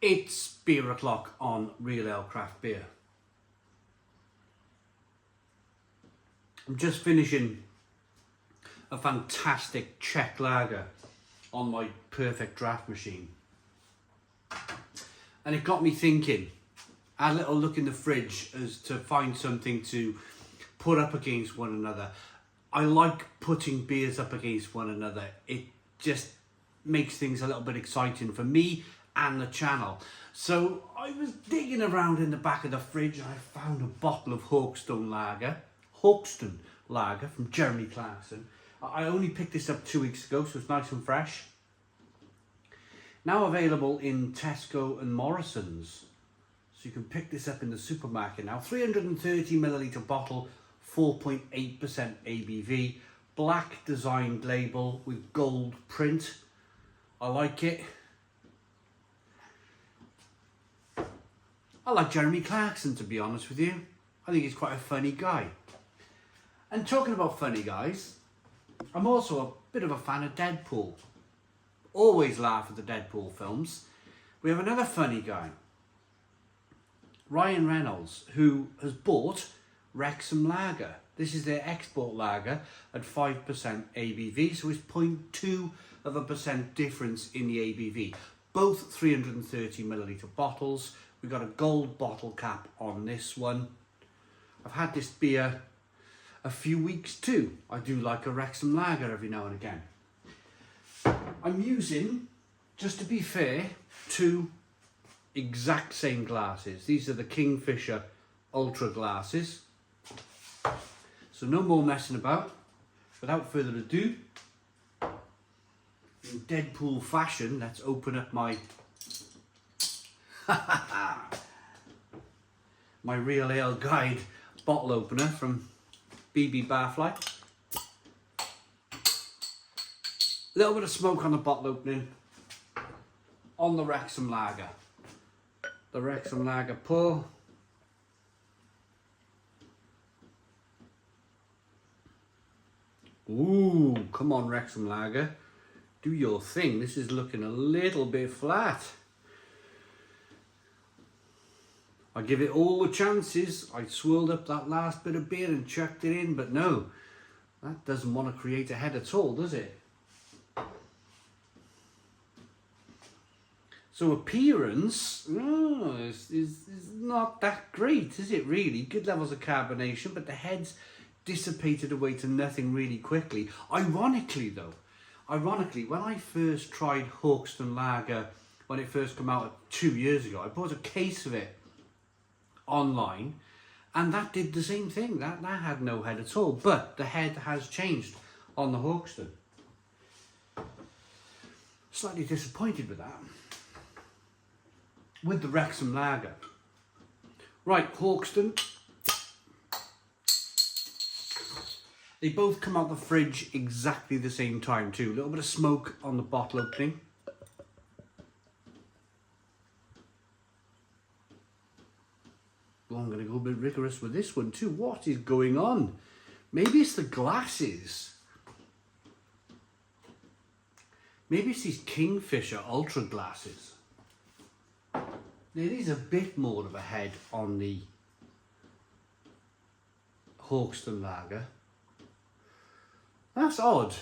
It's beer o'clock on Real Ale Craft Beer. I'm just finishing a fantastic Czech lager on my perfect draft machine. And it got me thinking. I had a little look in the fridge as to find something to put up against one another. I like putting beers up against one another. It just makes things a little bit exciting for me and the channel. So I was digging around in the back of the fridge and I found a bottle of Hawkstone lager from Jeremy Clarkson. I only picked this up 2 weeks ago, so it's nice and fresh. Now available in Tesco and Morrison's. So you can pick this up in the supermarket now. 330ml bottle, 4.8% ABV. Black designed label with gold print. I like it. I like Jeremy Clarkson, to be honest with you. I think he's quite a funny guy. And talking about funny guys, I'm also a bit of a fan of Deadpool. Always laugh at the Deadpool films. We have another funny guy, Reynolds, who has bought Wrexham lager. This is their export lager at 5% ABV, so it's 0.2% difference in the ABV. Both 330ml bottles. We've got a gold bottle cap on this one. I've had this beer a few weeks too. I do like a Wrexham lager every now and again. I'm using, just to be fair, two exact same glasses. These are the Kingfisher Ultra glasses. So no more messing about. Without further ado, in Deadpool fashion, let's open up my my Real Ale Guide bottle opener from BB Barfly. A little bit of smoke on the bottle opening on the Wrexham lager. The Wrexham lager pour. Ooh, come on Wrexham lager. Do your thing. This is looking a little bit flat. I give it all the chances. I swirled up that last bit of beer and chucked it in, but no, that doesn't want to create a head at all, does it? So appearance is not that great, is it really? Good levels of carbonation, but the head's dissipated away to nothing really quickly. Ironically, when I first tried Hawkstone lager, when it first came out 2 years ago, I bought a case of it online, and that did the same thing. That had no head at all, but the head has changed on the Hawkstone. Slightly disappointed with that. With the Wrexham lager. Right, Hawkstone. They both come out the fridge exactly the same time too. A little bit of smoke on the bottle opening. Well, I'm going to go a bit rigorous with this one too. What is going on? Maybe it's the glasses. Maybe it's these Kingfisher Ultra glasses. There is a bit more of a head on the Hawkstone lager. That's odd.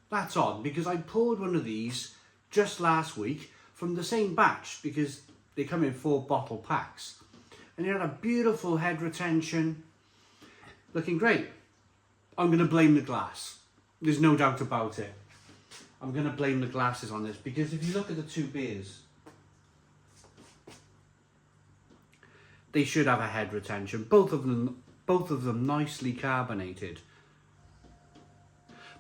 That's odd, because I poured one of these just last week from the same batch, because they come in 4 bottle packs. And it had a beautiful head retention, looking great. I'm going to blame the glass. There's no doubt about it. I'm going to blame the glasses on this, because if you look at the two beers, they should have a head retention. Both of them nicely carbonated.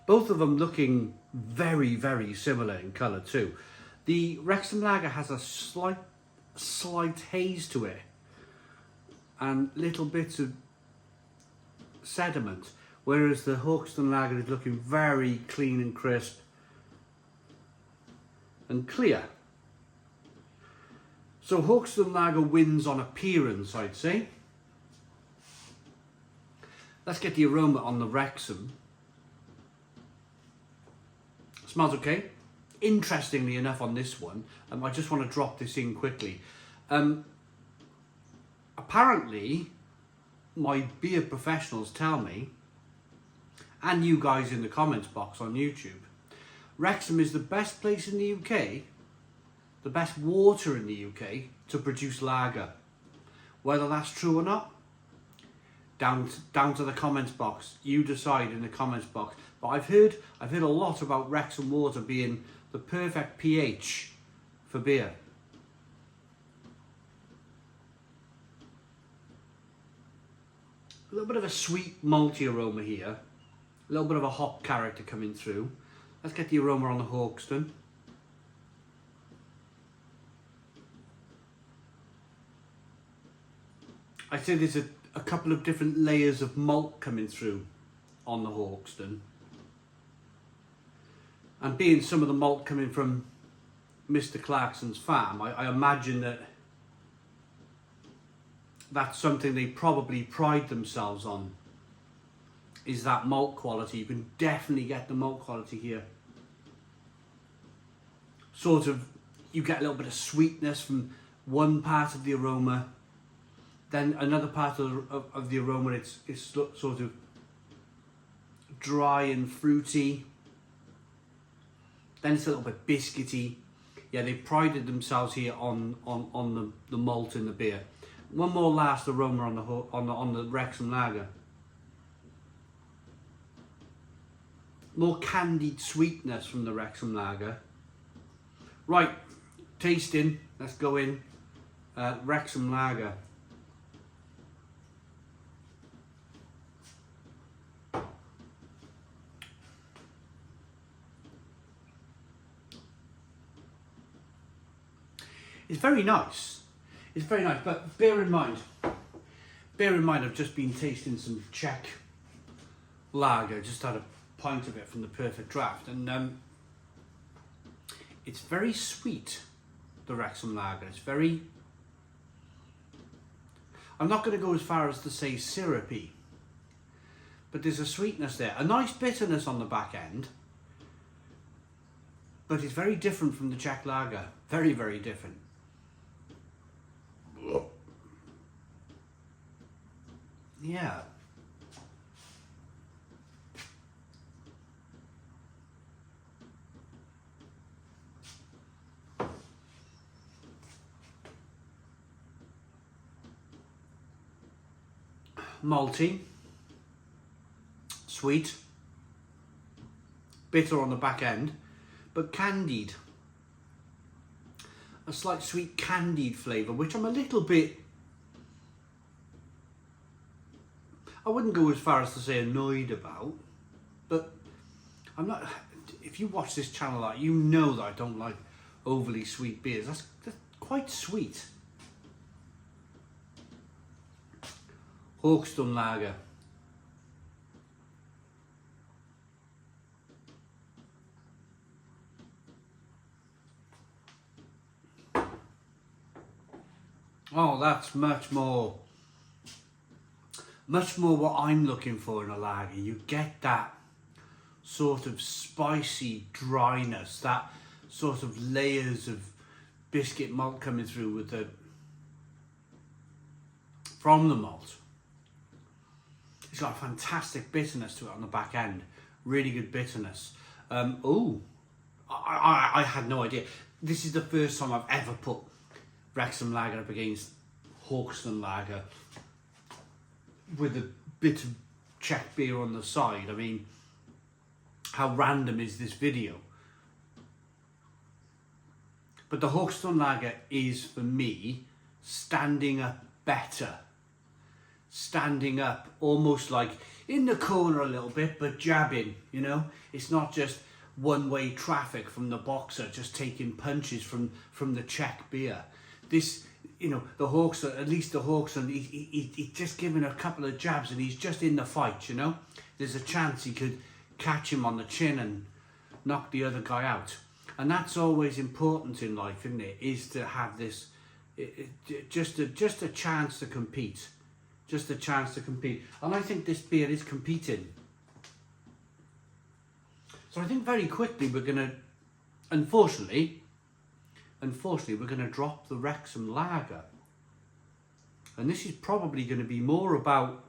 Both of them looking very, very similar in colour too. The Wrexham lager has a slight haze to it and little bits of sediment, whereas the Hawkstone lager is looking very clean and crisp and clear. So Hawkstone lager wins on appearance, I'd say. Let's get the aroma on the Wrexham. Smells okay. Interestingly enough on this one, I just want to drop this in quickly. Apparently, my beer professionals tell me, and you guys in the comments box on YouTube, Wrexham is the best place in the UK, the best water in the UK to produce lager. Whether that's true or not, down to the comments box. You decide in the comments box. But I've heard a lot about Wrexham water being the perfect pH for beer. A little bit of a sweet malty aroma here. A little bit of a hop character coming through. Let's get the aroma on the Hawkstone. I'd say there's a couple of different layers of malt coming through on the Hawkstone. And being some of the malt coming from Mr. Clarkson's farm, I imagine that that's something they probably pride themselves on, is that malt quality. You can definitely get the malt quality here. Sort of, you get a little bit of sweetness from one part of the aroma, then another part of the aroma it's sort of dry and fruity, then it's a little bit biscuity. Yeah, they prided themselves here on the malt in the beer. One more last aroma on the Wrexham lager. More candied sweetness from the Wrexham lager. Right, tasting. Let's go in. Wrexham lager. It's very nice. It's very nice, but bear in mind, I've just been tasting some Czech lager. Just had a pint of it from the Perfect Draft, and it's very sweet. The Wrexham lager. It's very. I'm not going to go as far as to say syrupy, but there's a sweetness there, a nice bitterness on the back end. But it's very different from the Czech lager. Very, very different. Yeah. Malty, sweet, bitter on the back end, but candied. A slight sweet candied flavour, which I'm a little bit, I wouldn't go as far as to say annoyed about, but I'm not. If you watch this channel, you know that I don't like overly sweet beers. That's quite sweet. Hawkstone lager. Oh, that's much more what I'm looking for in a lager. You get that sort of spicy dryness, that sort of layers of biscuit malt coming through with from the malt. It's got a fantastic bitterness to it on the back end. Really good bitterness. I had no idea. This is the first time I've ever put Wrexham lager up against Hawkstone lager with a bit of Czech beer on the side. I mean, how random is this video? But the Hawkstone lager is, for me, standing up better. Standing up, almost like in the corner a little bit, but jabbing, you know? It's not just one-way traffic from the boxer, just taking punches from the Czech beer. This, you know, the Hawkstone, at least the Hawkstone, he's just giving a couple of jabs and he's just in the fight, you know? There's a chance he could catch him on the chin and knock the other guy out. And that's always important in life, isn't it? Is to have this, just a chance to compete. Just a chance to compete. And I think this beer is competing. So I think very quickly we're going to unfortunately, we're going to drop the Wrexham lager. And this is probably going to be more about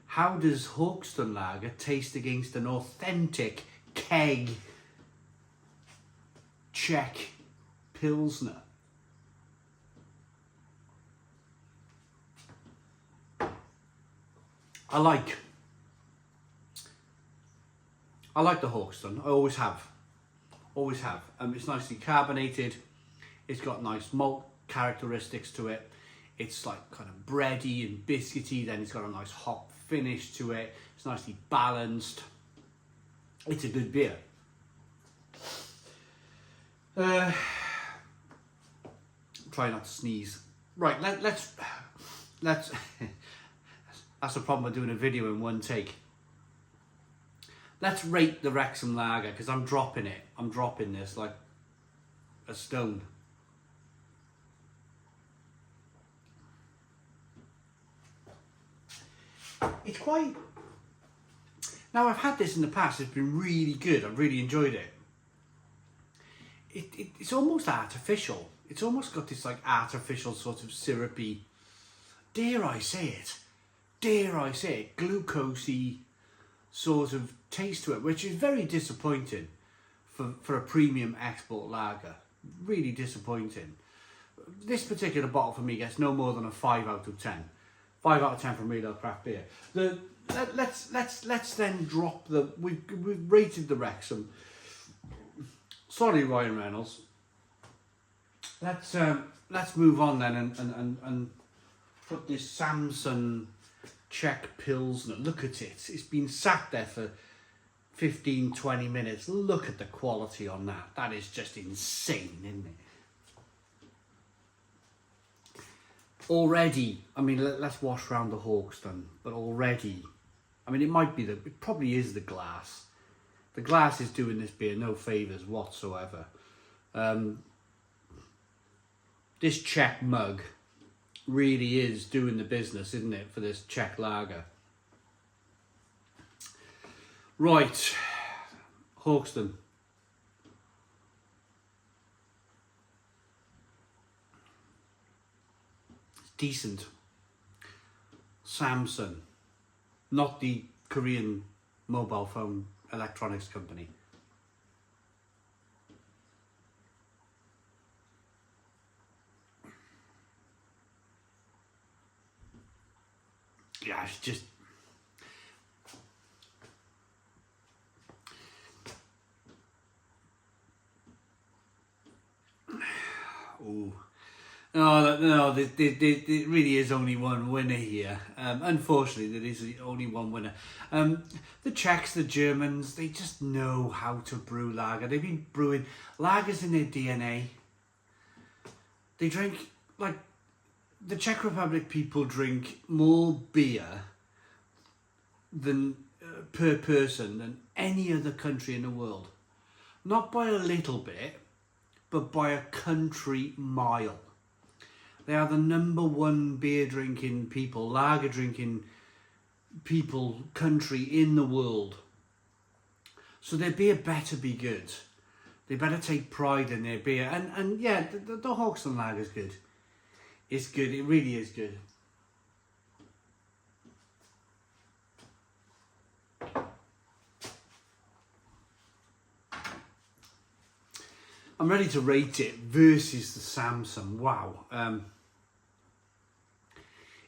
how does Hawkstone lager taste against an authentic keg Czech Pilsner. I like the Hawkstone. I always have. It's nicely carbonated. It's got nice malt characteristics to it. It's like kind of bready and biscuity. Then it's got a nice hop finish to it. It's nicely balanced. It's a good beer. Try not to sneeze. Right, let's. That's the problem with doing a video in one take. Let's rate the Wrexham lager, because I'm dropping it. I'm dropping this like a stone. It's quite... Now, I've had this in the past. It's been really good. I've really enjoyed it. It's almost artificial. It's almost got this like artificial sort of syrupy, dare I say it, glucosey sort of taste to it, which is very disappointing for a premium export lager. Really disappointing. This particular bottle for me gets no more than a 5 out of 10. 5 out of 10 for real craft beer. Let's then drop the... We've rated the Wrexham. Sorry, Ryan Reynolds. Let's move on then and put this Samson Czech Pilsner. Look at it. It's been sat there for 15-20 minutes. Look at the quality on that. That is just insane, isn't it? Already, I mean, let's wash around the Hawkstone, but already, I mean, it probably is the glass. The glass is doing this beer no favours whatsoever. This Czech mug really is doing the business, isn't it, for this Czech lager? Right, Hawkstone. It's decent. Samsung, not the Korean mobile phone electronics company. Yeah, it's just... Ooh. No, there really is only one winner here. Unfortunately, there is only one winner. The Czechs, the Germans, they just know how to brew lager. They've been brewing lagers in their DNA. They drink, like, the Czech Republic people drink more beer than per person than any other country in the world. Not by a little bit, but by a country mile. They are the #1 beer drinking people, lager drinking people, country in the world. So their beer better be good. They better take pride in their beer. And yeah, the Hawksone lager is good. It's good, it really is good. I'm ready to rate it versus the Samsung. Wow.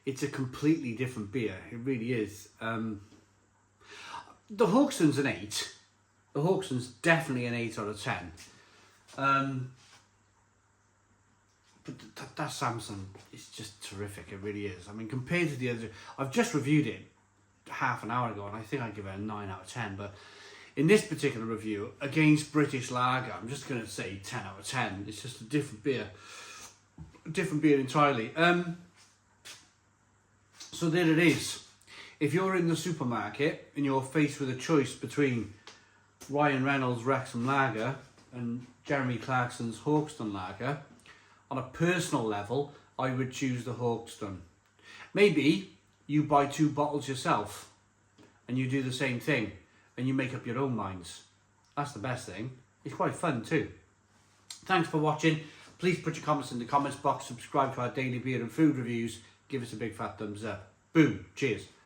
It's a completely different beer. It really is. The Hawkstone's an 8. The Hawkstone's definitely an 8 out of 10. But that Samsung is just terrific. It really is. I mean, compared to the other... I've just reviewed it half an hour ago, and I think I'd give it a 9 out of 10. But in this particular review, against British Lager, I'm just going to say 10 out of 10. It's just a different beer. A different beer entirely. So there it is. If you're in the supermarket and you're faced with a choice between Ryan Reynolds' Wrexham Lager and Jeremy Clarkson's Hawkstone Lager, on a personal level, I would choose the Hawkstone. Maybe you buy 2 bottles yourself and you do the same thing and you make up your own minds. That's the best thing. It's quite fun too. Thanks for watching. Please put your comments in the comments box, subscribe to our daily beer and food reviews, give us a big fat thumbs up. Boom, cheers.